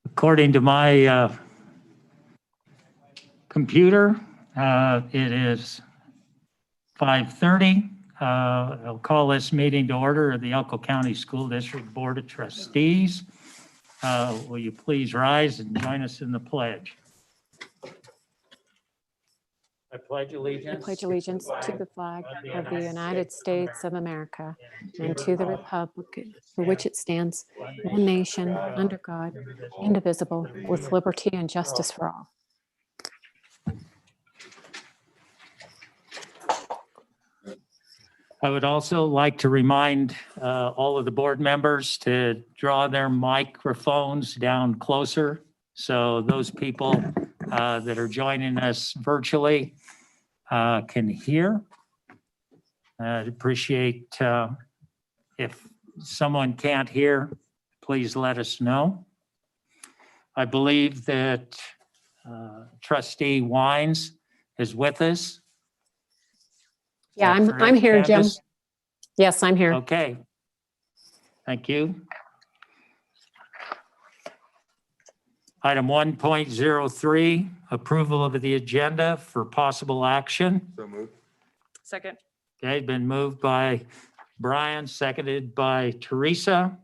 According to my computer, it is 5:30. I'll call this meeting to order of the Elko County School District Board of Trustees. Will you please rise and join us in the pledge? I pledge allegiance. I pledge allegiance to the flag of the United States of America and to the republic for which it stands, one nation, under God, indivisible, with liberty and justice for all. I would also like to remind all of the board members to draw their microphones down closer so those people that are joining us virtually can hear. I'd appreciate if someone can't hear, please let us know. I believe that Trustee Wines is with us. Yeah, I'm here, Jim. Candace? Yes, I'm here. Okay. Thank you. Item 1.03, approval of the agenda for possible action. So moved. Second. Okay, been moved by Brian, seconded by Teresa.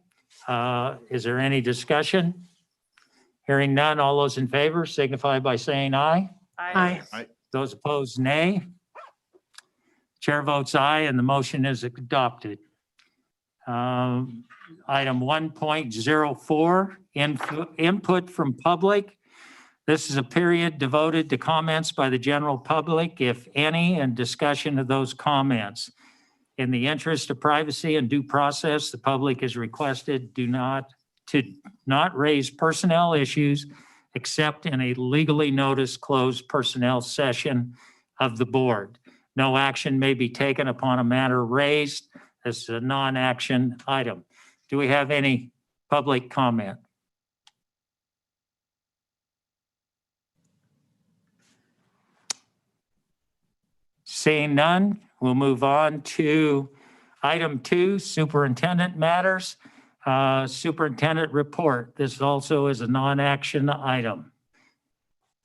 Is there any discussion? Hearing none, all those in favor signify by saying aye. Aye. Those opposed, nay. Chair votes aye, and the motion is adopted. Item 1.04, input from public. This is a period devoted to comments by the general public, if any, and discussion of those comments. In the interest of privacy and due process, the public is requested to not raise personnel issues except in a legally noticed closed personnel session of the board. No action may be taken upon a matter raised. This is a non-action item. Do we have any public comment? Seeing none, we'll move on to item 2, Superintendent Matters. Superintendent report. This also is a non-action item.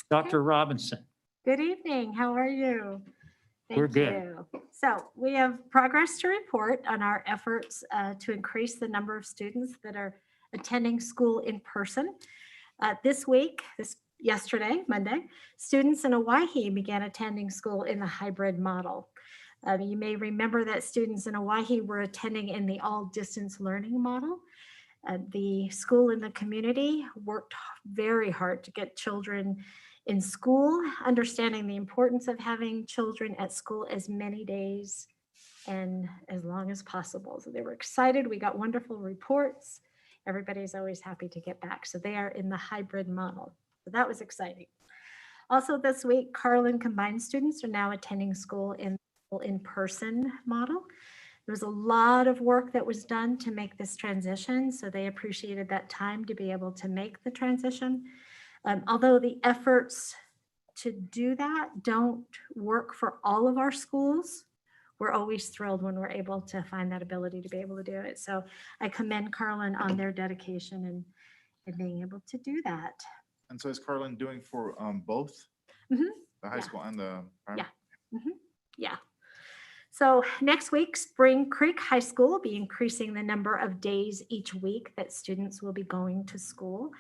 Dr. Robinson. Good evening. How are you? We're good. You. So we have progress to report on our efforts to increase the number of students that are attending school in person. Yesterday, Monday, students in Owyhee began attending school in the hybrid model. You may remember that students in Owyhee were attending in the all distance learning model. The school in the community worked very hard to get children in school, understanding the importance of having children at school as many days and as long as possible. So they were excited. We got wonderful reports. Everybody's always happy to get back. So they are in the hybrid model. So that was exciting. Also this week, Carlin combined students are now attending school in person model. There was a lot of work that was done to make this transition. So they appreciated that time to be able to make the transition. Although the efforts to do that don't work for all of our schools, we're always thrilled when we're able to find that ability to be able to do it. So I commend Carlin on their dedication and being able to do that. And so is Carlin doing for both Mhm. the high school and the primary? Yeah. So next week, Spring Creek High School will be increasing the number of days each week that students will be going to school.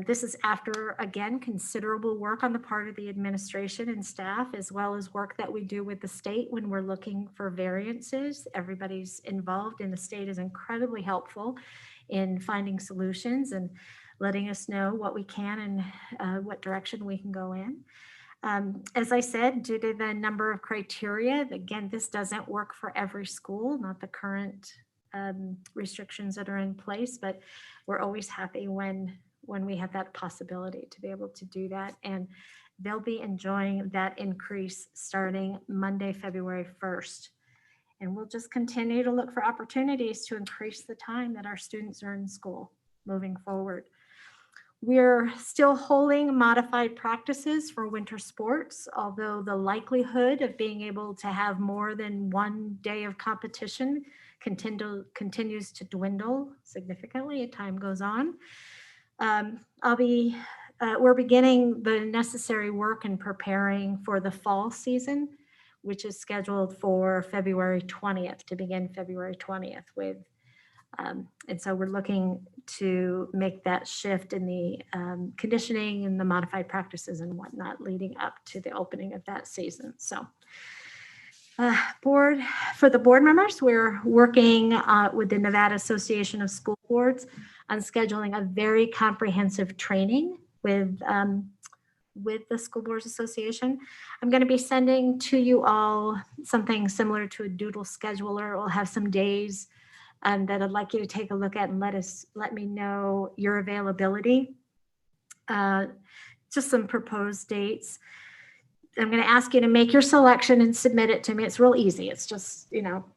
This is after, again, considerable work on the part of the administration and staff, as well as work that we do with the state when we're looking for variances. Everybody's involved, and the state is incredibly helpful in finding solutions and letting us know what we can and what direction we can go in. As I said, due to the number of criteria, again, this doesn't work for every school, not the current restrictions that are in place, but we're always happy when we have that possibility to be able to do that. And they'll be enjoying that increase starting Monday, February 1st. And we'll just continue to look for opportunities to increase the time that our students are in school moving forward. We're still holding modified practices for winter sports, although the likelihood of being able to have more than one day of competition continues to dwindle significantly as time goes on. We're beginning the necessary work and preparing for the fall season, which is scheduled for February 20th, to begin February 20th with. And so we're looking to make that shift in the conditioning and the modified practices and whatnot leading up to the opening of that season. So for the board members, we're working with the Nevada Association of School Boards on scheduling a very comprehensive training with the School Boards Association. I'm going to be sending to you all something similar to a doodle scheduler. We'll have some days that I'd like you to take a look at and let me know your availability. Just some proposed dates. I'm going to ask you to make your selection and submit it to me. It's real easy. It's just,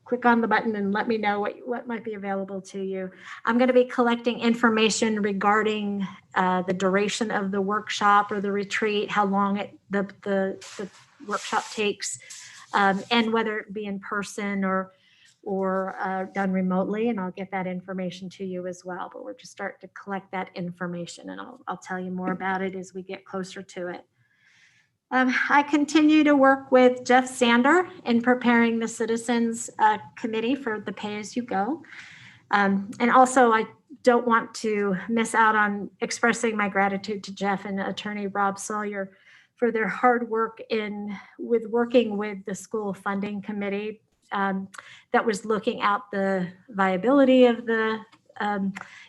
click on the button and let me know what might be available to you. I'm going to be collecting information regarding the duration of the workshop or the retreat, how long the workshop takes, and whether it be in person or done remotely, and I'll get that information to you as well. But we're just starting to collect that information, and I'll tell you more about it as we get closer to it. I continue to work with Jeff Sander in preparing the Citizens Committee for the pay-as-you-go. And also, I don't want to miss out on expressing my gratitude to Jeff and Attorney Rob Sawyer for their hard work with working with the School Funding Committee that was looking at the viability of the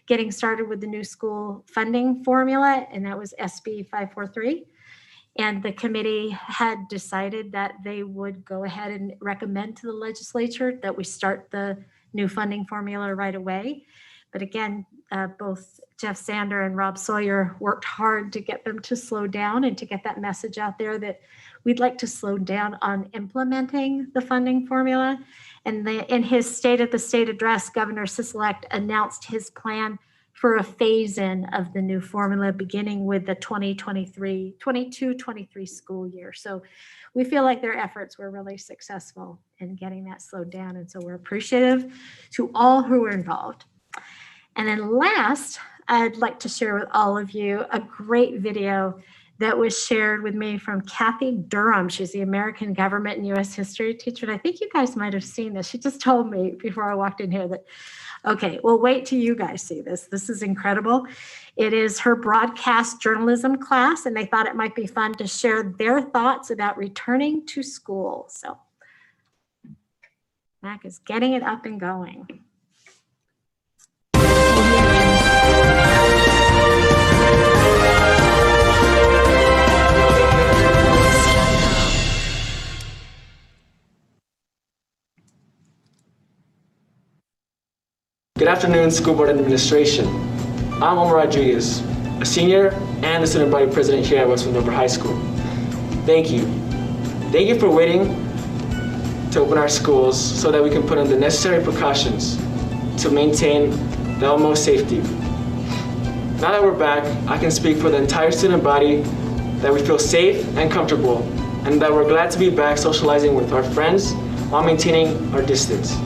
getting started with the new school funding formula, and that was SB 543. And the committee had decided that they would go ahead and recommend to the legislature that we start the new funding formula right away. But again, both Jeff Sander and Rob Sawyer worked hard to get them to slow down and to get that message out there that we'd like to slow down on implementing the funding formula. And in his State of the State address, Governor Sisolak announced his plan for a phase-in of the new formula beginning with the 22-23 school year. So we feel like their efforts were really successful in getting that slowed down. And so we're appreciative to all who were involved. And then last, I'd like to share with all of you a great video that was shared with me from Kathy Durham. She's the American Government and U.S. History teacher. And I think you guys might have seen this. She just told me before I walked in here that, okay, well, wait till you guys see this. This is incredible. It is her broadcast journalism class, and they thought it might be fun to share their thoughts about returning to school. So Mac is getting it up and going. Good afternoon, School Board Administration. I'm Omar Rodriguez, a senior and the student body president here at West Wendover High School. Thank you. Thank you for waiting to open our schools so that we can put in the necessary precautions to maintain the utmost safety. Now that we're back, I can speak for the entire student body that we feel safe and comfortable, and that we're glad to be back socializing with our friends while maintaining our distance.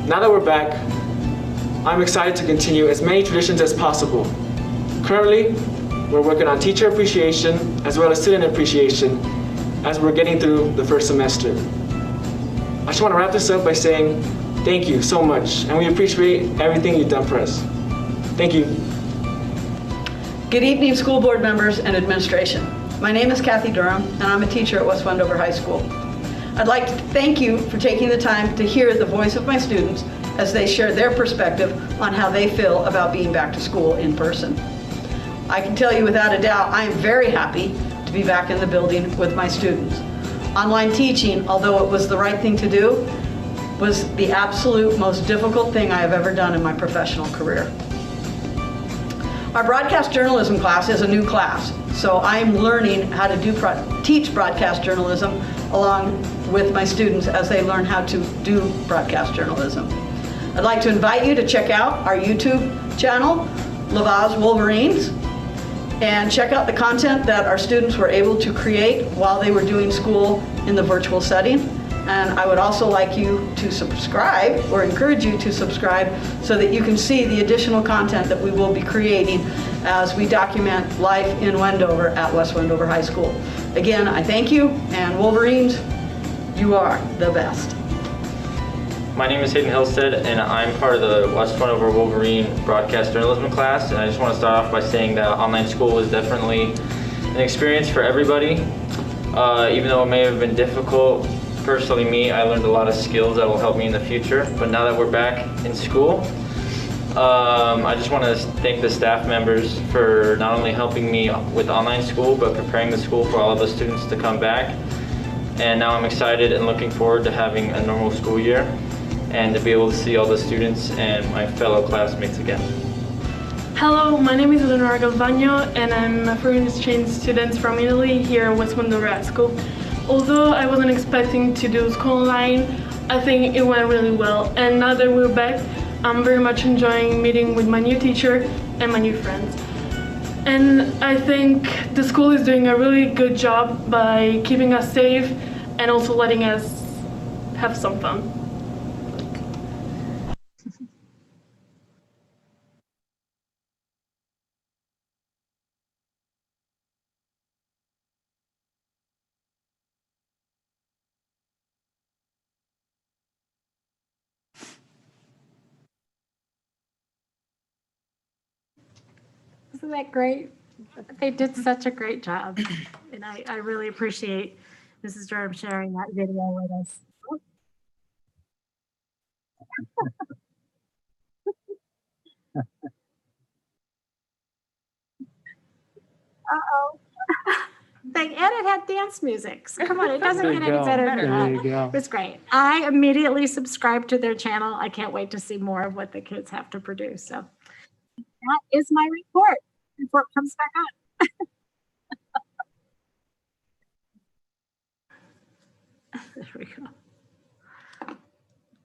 Now that we're back, I'm excited to continue as many traditions as possible. Currently, we're working on teacher appreciation as well as student appreciation as we're getting through the first semester. I just want to wrap this up by saying thank you so much, and we appreciate everything you've done for us. Thank you. Good evening, school board members and administration. My name is Kathy Durham, and I'm a teacher at West Wendover High School. I'd like to thank you for taking the time to hear the voice of my students as they share their perspective on how they feel about being back to school in person. I can tell you without a doubt, I am very happy to be back in the building with my students. Online teaching, although it was the right thing to do, was the absolute most difficult thing I have ever done in my professional career. Our broadcast journalism class is a new class, so I'm learning how to teach broadcast journalism along with my students as they learn how to do broadcast journalism. I'd like to invite you to check out our YouTube channel, Lavaz Wolverines, and check out the content that our students were able to create while they were doing school in the virtual setting. And I would also like you to subscribe, or encourage you to subscribe, so that you can see the additional content that we will be creating as we document life in Wendover at West Wendover High School. Again, I thank you, and Wolverines, you are the best. My name is Hayden Hillstead, and I'm part of the West Wendover Wolverine broadcast journalism class. And I just want to start off by saying that online school was definitely an experience for everybody. Even though it may have been difficult, personally I learned a lot of skills that will help me in the future. But now that we're back in school, I just want to thank the staff members for not only helping me with online school, but preparing the school for all of the students to come back. And now I'm excited and looking forward to having a normal school year and to be able to see all the students and my fellow classmates again. Hello, my name is Eleonora Galvagno, and I'm a foreign exchange student from Italy here at West Wendover High School. Although I wasn't expecting to do school online, I think it went really well. And now that we're back, I'm very much enjoying meeting with my new teacher and my new friends. And I think the school is doing a really good job by keeping us safe and also letting us have some fun. Isn't that great? They did such a great job. And I really appreciate Mrs. Durham sharing that video with us. Uh-oh. And it had dance music. So come on, it doesn't There get you any go. better than There you that. go. It was great. I immediately subscribed to their channel. I can't wait to see more of what the kids have to produce. So that is my report. Report comes back on. There we go.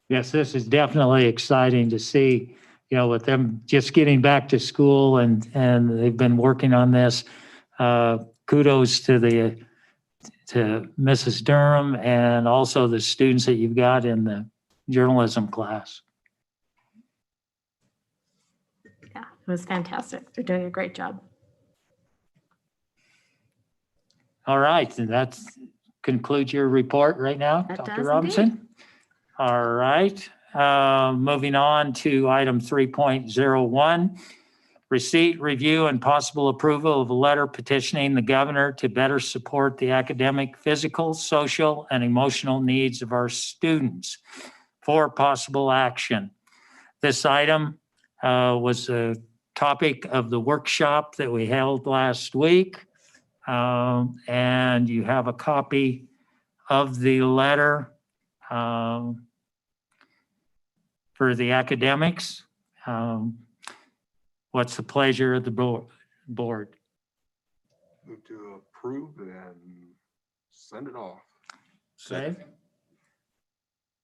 Yes, this is definitely exciting to see, with them just getting back to school and they've been working on this. Kudos to Mrs. Durham and also the students that you've got in the journalism class. Yeah, it was fantastic. They're doing a great job. All right, and that concludes your report right now, That Dr. does Robinson. All right, moving on to item 3.01. Receipt, review, and possible approval of a letter petitioning the governor to better support the academic, physical, social, and emotional needs of our students for possible action. This item was a topic of the workshop that we held last week. And you have a copy of the letter for the academics. What's the pleasure of the board? Move to approve and send it off. Okay.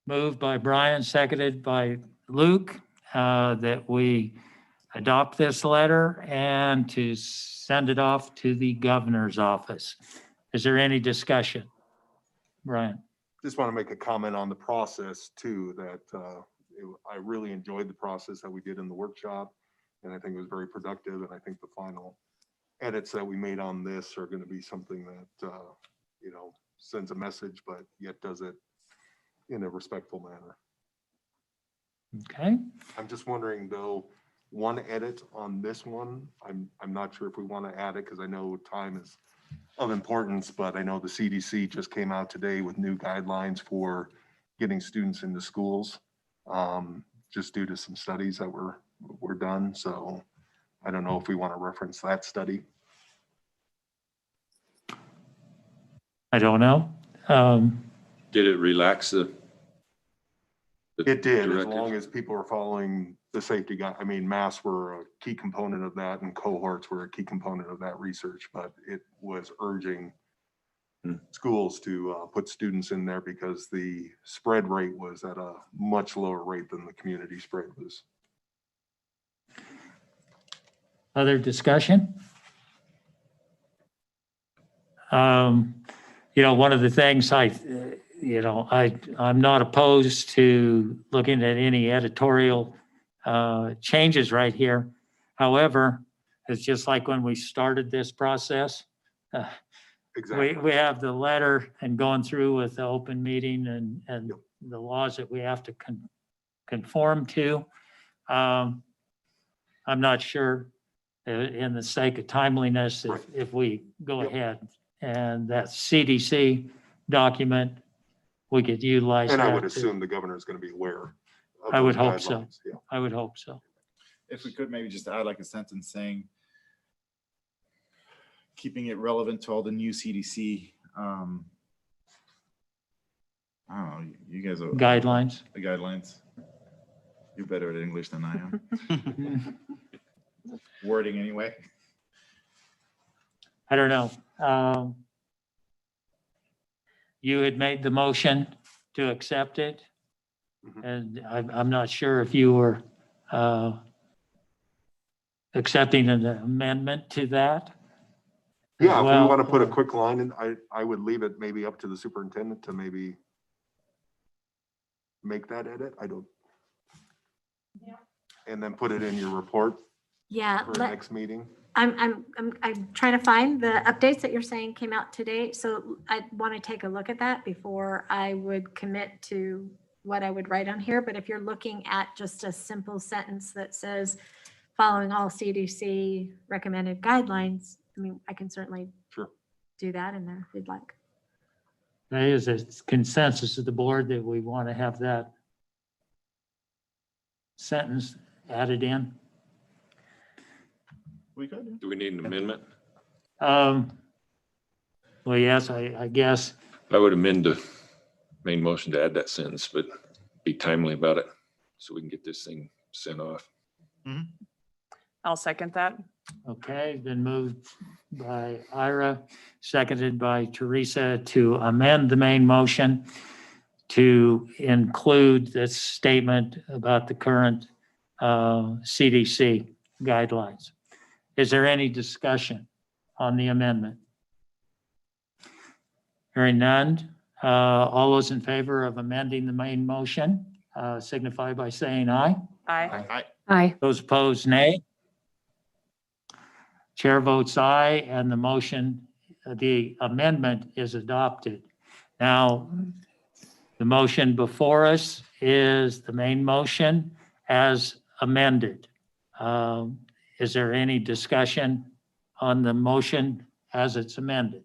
Moved by Brian, seconded by Luke, that we adopt this letter and to send it off to the governor's office. Is there any discussion? Brian? Just want to make a comment on the process too, that I really enjoyed the process that we did in the workshop. And I think it was very productive. And I think the final edits that we made on this are going to be something that, sends a message, but yet does it in a respectful manner. Okay. I'm just wondering though, one edit on this one, I'm not sure if we want to add it because I know time is of importance, but I know the CDC just came out today with new guidelines for getting students into schools, just due to some studies that were done. So I don't know if we want to reference that study. I don't know. Did it relax the? It did, as directives? long as people are following the safety guide. I mean, masks were a key component of that and cohorts were a key component of that research, but it was urging schools to put students in there because the spread rate was at a much lower rate than the community spread was. Other discussion? One of the things I'm not opposed to looking at any editorial changes right here. However, it's just like when we started this process. Exactly. We have the letter and going through with the open meeting and Yep. the laws that we have to conform to. I'm not sure, in the sake of timeliness, Right. if we go Yep. ahead and that CDC document, we could utilize that. And I would to- assume the governor is going to be aware of I would those hope so. guidelines. Yeah. I would hope so. If we could maybe just add like a sentence saying, keeping it relevant to all the new CDC, I don't know, you guys are. Guidelines. The guidelines. You're better at English than I am. Wording anyway. I don't know. You had made the motion to accept it. Mhm. And I'm not sure if you were accepting an amendment to that. Yeah, if we Well, want to put a quick line in, I would leave it maybe up to the superintendent to maybe make that edit. I don't. And then put it in your report Yeah, for next meeting. I'm trying to find the updates that you're saying came out today. So I want to take a look at that before I would commit to what I would write on here. But if you're looking at just a simple sentence that says, following all CDC recommended guidelines, I mean, I can certainly Sure. do that in there if you'd like. there is a consensus of the board that we want to have that sentence added in. We could. Do we need an amendment? Well, yes, I guess. I would amend the main motion to add that sentence, but be timely about it so we can get this thing sent off. I'll second that. Okay, been moved by Ira, seconded by Teresa to amend the main motion to include this statement about the current CDC guidelines. Is there any discussion on the amendment? Hearing none, all those in favor of amending the main motion signify by saying aye. Aye. Aye. Those opposed, nay. Chair votes aye, and the motion, the amendment is adopted. Now, the motion before us is the main motion as amended. Is there any discussion on the motion as it's amended?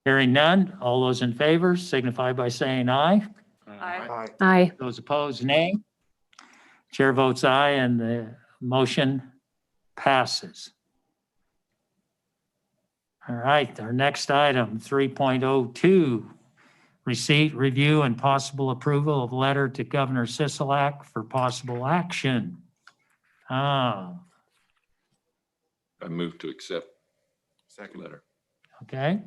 Hearing none, all those in favor signify by saying aye. Aye. Aye. Aye. Those opposed, nay. Chair votes aye, and the motion passes. All right, our next item, 3.02, receipt, review, and possible approval of letter to Governor Sisolak for possible action. I move to accept the Second. letter. Okay.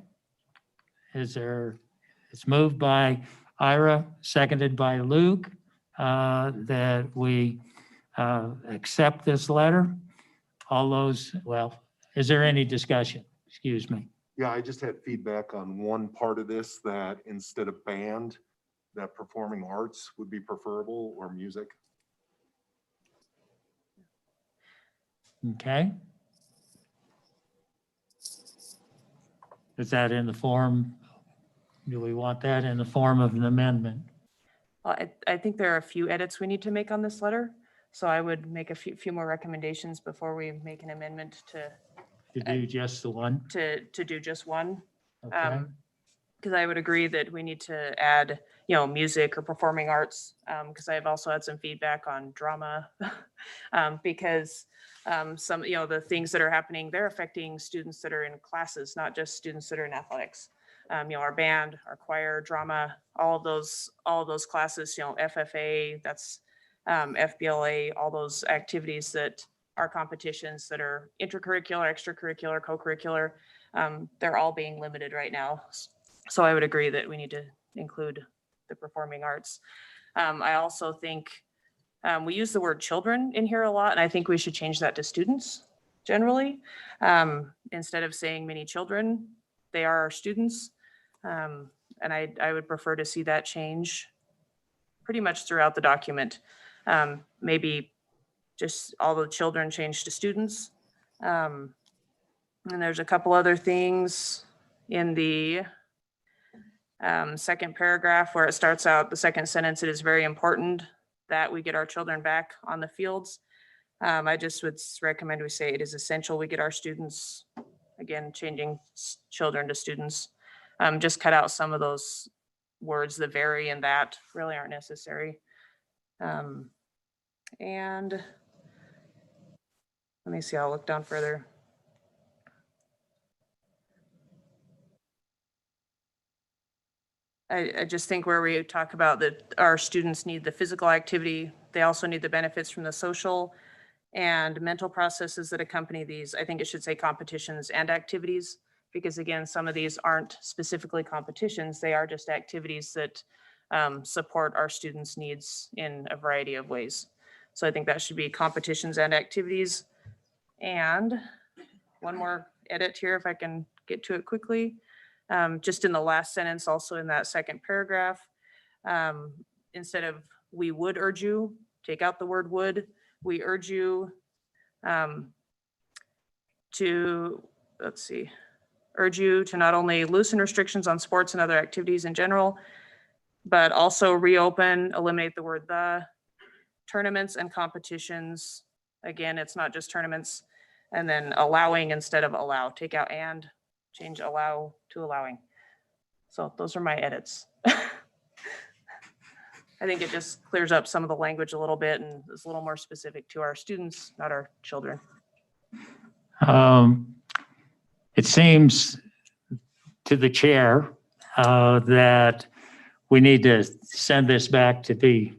It's moved by Ira, seconded by Luke, that we accept this letter. All those, well, is there any discussion? Excuse me. Yeah, I just had feedback on one part of this, that instead of band, that performing arts would be preferable, or music. Okay. Is that in the form, do we want that in the form of an amendment? Well, I think there are a few edits we need to make on this letter. So I would make a few more recommendations before we make an amendment to Do just the one? do just one. Okay. Because I would agree that we need to add, music or performing arts. Because I've also had some feedback on drama, because some, the things that are happening, they're affecting students that are in classes, not just students that are in athletics. Our band, our choir, drama, all of those classes, FFA, that's FBLA, all those activities that are competitions that are intercurricular, extracurricular, co-curricular. they're all being limited right now. So I would agree that we need to include the performing arts. I also think we use the word children in here a lot, and I think we should change that to students generally. Instead of saying many children, they are our students. And I would prefer to see that change pretty much throughout the document. Maybe just all the children change to students. And there's a couple other things in the second paragraph where it starts out, the second sentence, it is very important that we get our children back on the fields. I just would recommend we say it is essential we get our students, again, changing children to students. Just cut out some of those words, the very and that really aren't necessary. And let me see, I'll look down further. I just think where we talk about that our students need the physical activity, they also need the benefits from the social and mental processes that accompany these. I think it should say competitions and activities, because again, some of these aren't specifically competitions, they are just activities that support our students' needs in a variety of ways. So I think that should be competitions and activities. And one more edit here, if I can get to it quickly. Just in the last sentence, also in that second paragraph, instead of we would urge you, take out the word would. We urge you to, let's see, urge you to not only loosen restrictions on sports and other activities in general, but also reopen, eliminate the word the, tournaments and competitions. Again, it's not just tournaments, and then allowing instead of allow, take out and, change allow to allowing. So those are my edits. I think it just clears up some of the language a little bit and is a little more specific to our students, not our children. It seems to the chair that we need to send this back to be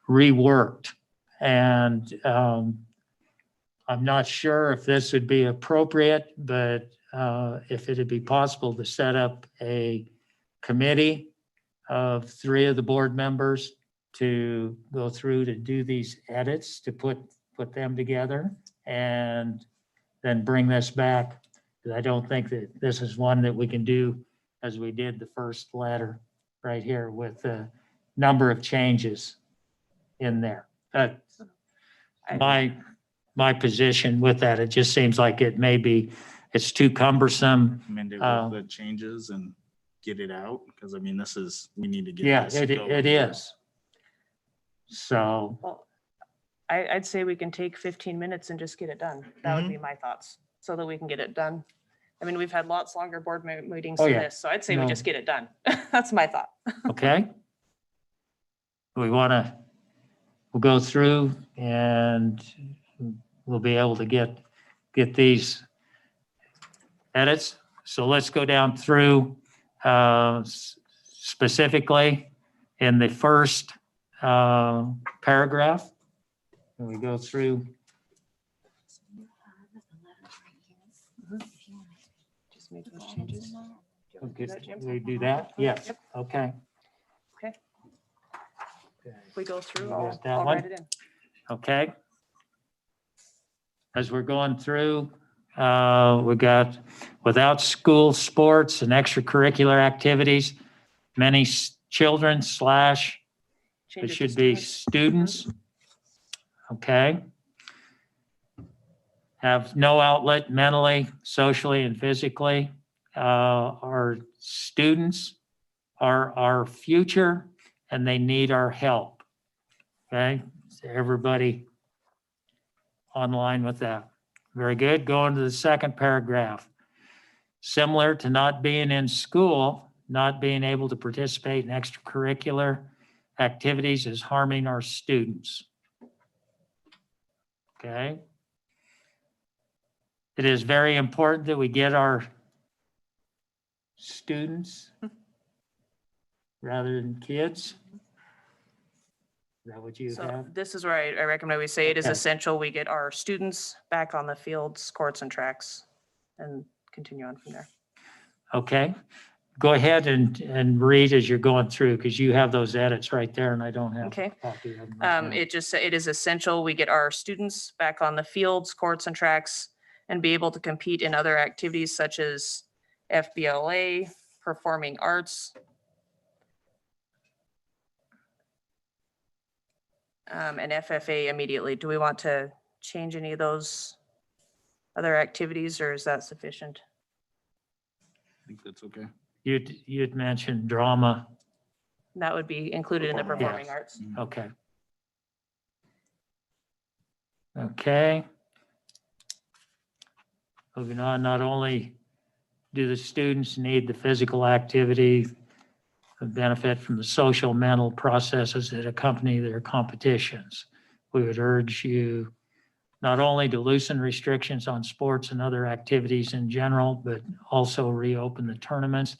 reworked. And I'm not sure if this would be appropriate, but if it'd be possible to set up a committee of 3 of the board members to go through to do these edits, to put them together and then bring this back. Because I don't think that this is one that we can do as we did the first letter right here with a number of changes in there. My position with that, it just seems like it may be, it's too cumbersome. Amend it with the changes and get it out, because I mean, we need to get Yeah, this it going. is. So, Well, I'd say we can take 15 minutes and just get it done. That would be my thoughts, so that we can get it done. I mean, we've had lots longer board meetings Oh, than yeah. this, so I'd say we No. just get it done. That's my thought. okay. We'll go through and we'll be able to get these edits. So let's go down through specifically in the first paragraph. And we go through. Just make those changes. Okay, we do that? Yes, okay. Okay. If we go through, You I'll got that write one? it in. Okay. As we're going through, we got without school sports and extracurricular activities, many children / Change it it to should be students. Okay. Have no outlet mentally, socially, and physically. Our students are our future and they need our help. Okay, so everybody online with that. Very good. Going to the second paragraph. Similar to not being in school, not being able to participate in extracurricular activities is harming our students. Okay. It is very important that we get our students rather than kids. Is that what you So have? this is where I recommend we say it is Okay. essential we get our students back on the fields, courts, and tracks. And continue on from there. Okay. Go ahead and read as you're going through, because you have those edits right there and I don't have. Okay. a copy of them right now. It is essential we get our students back on the fields, courts and tracks and be able to compete in other activities such as FBLA, performing arts, and FFA immediately. Do we want to change any of those other activities or is that sufficient? I think that's okay. You'd mentioned drama. That would be included in the performing arts. Okay. Okay. Moving on, not only do the students need the physical activity, benefit from the social mental processes that accompany their competitions. We would urge you not only to loosen restrictions on sports and other activities in general, but also reopen the tournaments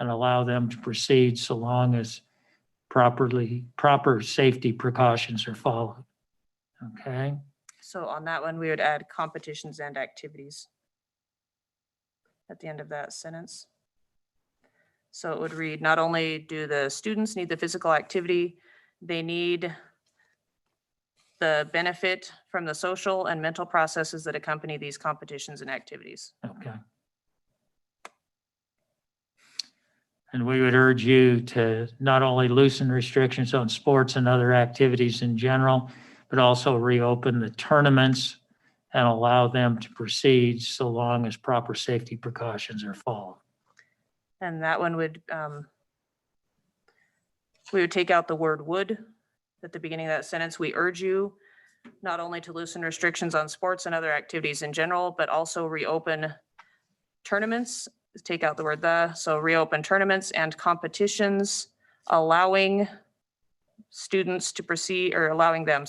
and allow them to proceed so long as proper safety precautions are followed. Okay. So on that one, we would add competitions and activities at the end of that sentence. So it would read, not only do the students need the physical activity, they need the benefit from the social and mental processes that accompany these competitions and activities. Okay. And we would urge you to not only loosen restrictions on sports and other activities in general, but also reopen the tournaments and allow them to proceed so long as proper safety precautions are followed. And that one would, we would take out the word would at the beginning of that sentence. We urge you not only to loosen restrictions on sports and other activities in general, but also reopen tournaments, take out the word the, so reopen tournaments and competitions, allowing students to proceed, or allowing them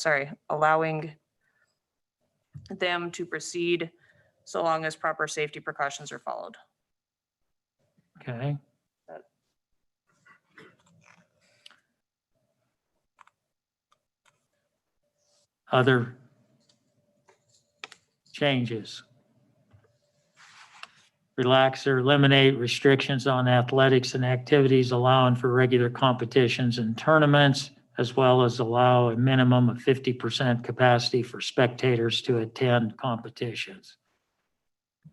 to proceed so long as proper safety precautions are followed. Okay. Other changes. Relax or eliminate restrictions on athletics and activities, allowing for regular competitions and tournaments, as well as allow a minimum of 50% capacity for spectators to attend competitions.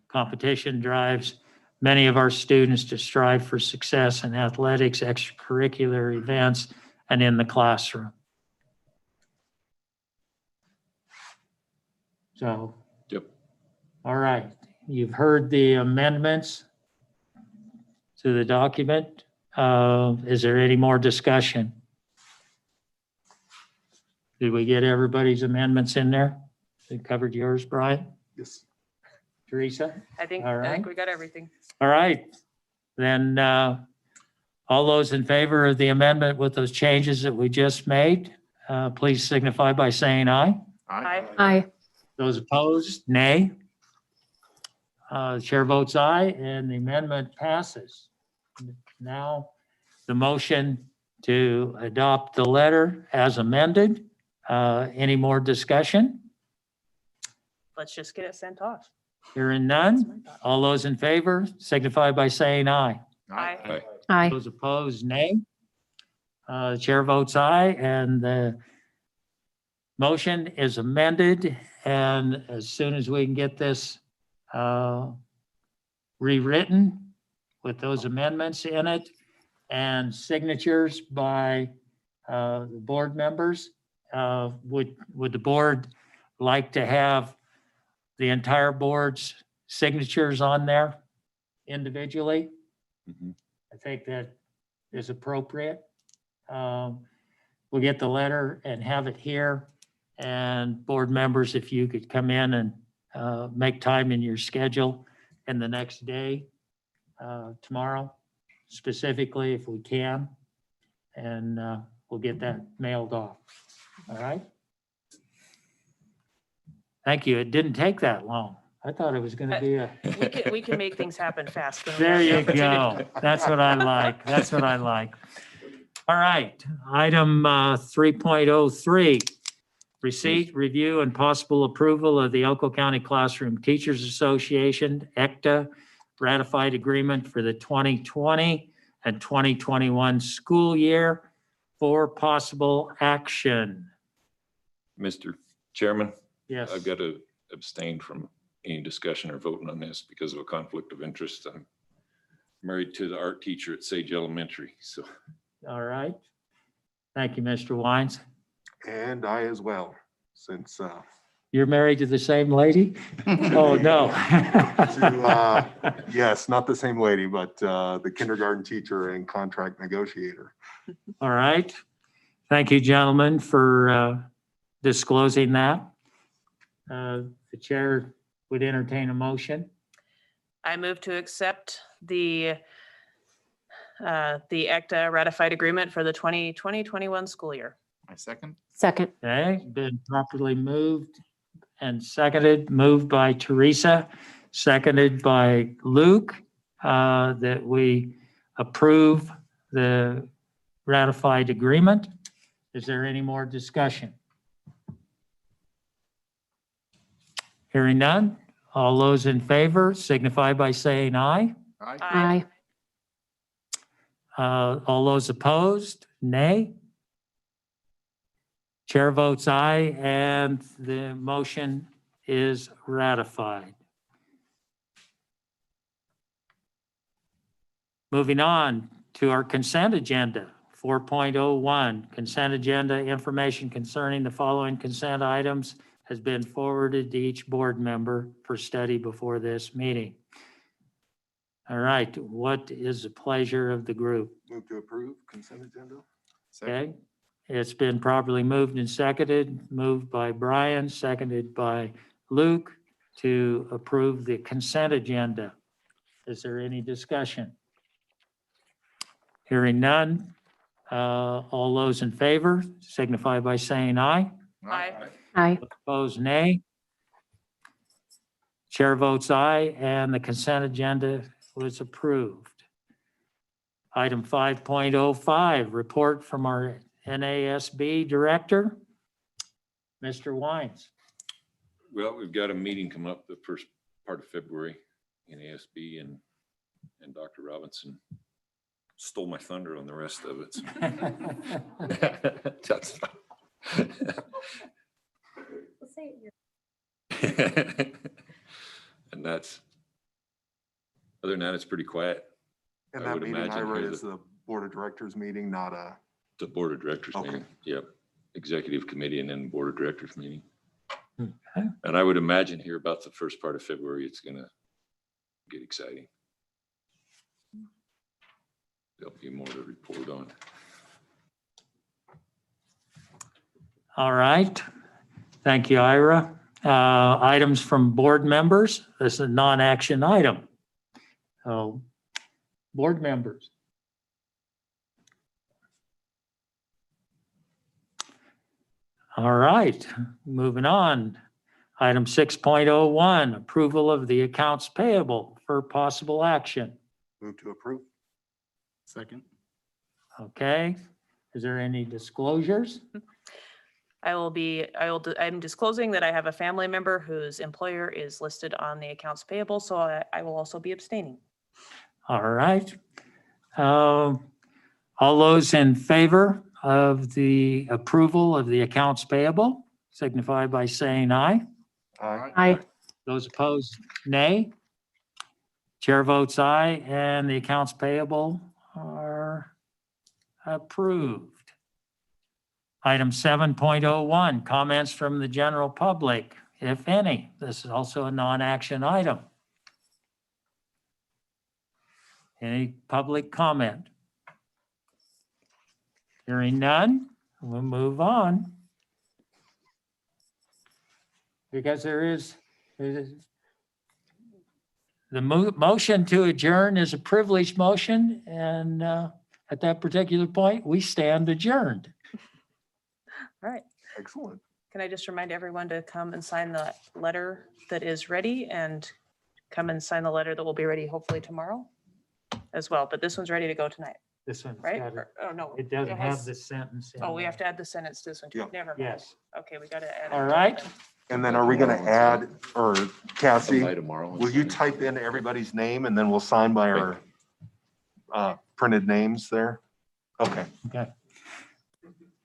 Competition drives many of our students to strive for success in athletics, extracurricular events, and in the classroom. So. Yep. All right, you've heard the amendments to the document. Is there any more discussion? Did we get everybody's amendments in there? We covered yours, Brian? Yes. Teresa? I think All right. we got everything. All right, then all those in favor of the amendment with those changes that we just made, please signify by saying aye. Aye. Aye. Those opposed, nay. The chair votes aye and the amendment passes. Now, the motion to adopt the letter as amended. Any more discussion? Let's just get it sent off. Hearing none. All those in favor signify by saying aye. Aye. Aye. Those opposed, nay. The chair votes aye and the motion is amended. And as soon as we can get this rewritten with those amendments in it and signatures by the board members, would the board like to have the entire board's signatures on there individually? Mhm. I think that is appropriate. We'll get the letter and have it here. And board members, if you could come in and make time in your schedule in the next day, tomorrow, specifically if we can, and we'll get that mailed off. All right? Thank you. It didn't take that long. I thought it was going to be a. We can make things happen fast. when we There have the you opportunity. go. That's what I like. That's what I like. All right, item 3.03. Receipt, review, and possible approval of the Elko County Classroom Teachers Association, ECTA, ratified agreement for the 2020 and 2021 school year for possible action. Mr. Chairman, Yes. I've got to abstain from any discussion or voting on this because of a conflict of interest. I'm married to the art teacher at Sage Elementary, so. All right. Thank you, Mr. Wines. And I as well, since You're married to the same lady? Oh, no. yes, not the same lady, but the kindergarten teacher and contract negotiator. All right. Thank you, gentlemen, for disclosing that. The chair would entertain a motion. I move to accept the ACTA ratified agreement for the 2020-21 school year. My second. Second. Okay, been properly moved and seconded, moved by Teresa, seconded by Luke, that we approve the ratified agreement. Is there any more discussion? Hearing none, all those in favor signify by saying aye. Aye. All those opposed, nay. Chair votes aye, and the motion is ratified. Moving on to our consent agenda, 4.01, consent agenda information concerning the following consent items has been forwarded to each board member for study before this meeting. All right, what is the pleasure of the group? Move to approve consent agenda. Okay, it's been properly moved and seconded, moved by Brian, seconded by Luke to approve the consent agenda. Is there any discussion? Hearing none, all those in favor signify by saying aye. Aye. Aye. Opposed, nay. Chair votes aye, and the consent agenda was approved. Item 5.05, report from our NASB director, Mr. Wines. Well, we've got a meeting coming up the first part of February in ASB, and Dr. Robinson stole my thunder on the rest of it. So. That's fine. And that's, other than that, it's pretty quiet. And I that would meeting, imagine Ira, here is the board of directors meeting, not a, The board of directors Okay. meeting, yep, executive committee and then board of directors meeting. Okay. And I would imagine here about the first part of February, it's gonna get exciting. There'll be more to report on. All right. Thank you, Ira. Items from board members. This is a non-action item. So, board members. All right, moving on. Item 6.01, approval of the accounts payable for possible action. move to approve. Second. Okay, is there any disclosures? I'm disclosing that I have a family member whose employer is listed on the accounts payable, so I will also be abstaining. All right. All those in favor of the approval of the accounts payable signify by saying aye. Aye. Aye. Those opposed, nay. Chair votes aye, and the accounts payable are approved. Item 7.01, comments from the general public, if any. This is also a non-action item. Any public comment? Hearing none, we'll move on. Because the motion to adjourn is a privileged motion, and at that particular point, we stand adjourned. All right. Excellent. Can I just remind everyone to come and sign the letter that is ready, and come and sign the letter that will be ready hopefully tomorrow as well. But this one's ready to go tonight, This one's right? got it. Oh, no. It doesn't has- have the sentence in Oh, we there. have to add the sentence to this one too. Yeah. Never mind. Yes. Okay, we got to add it. All right. And then are we gonna add, or Cassie, Come by tomorrow. and will you sign. type in everybody's name and then we'll sign by our printed names there? Okay. Okay.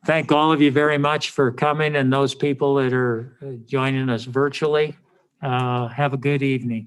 Thank all of you very much for coming and those people that are joining us virtually. Have a good evening.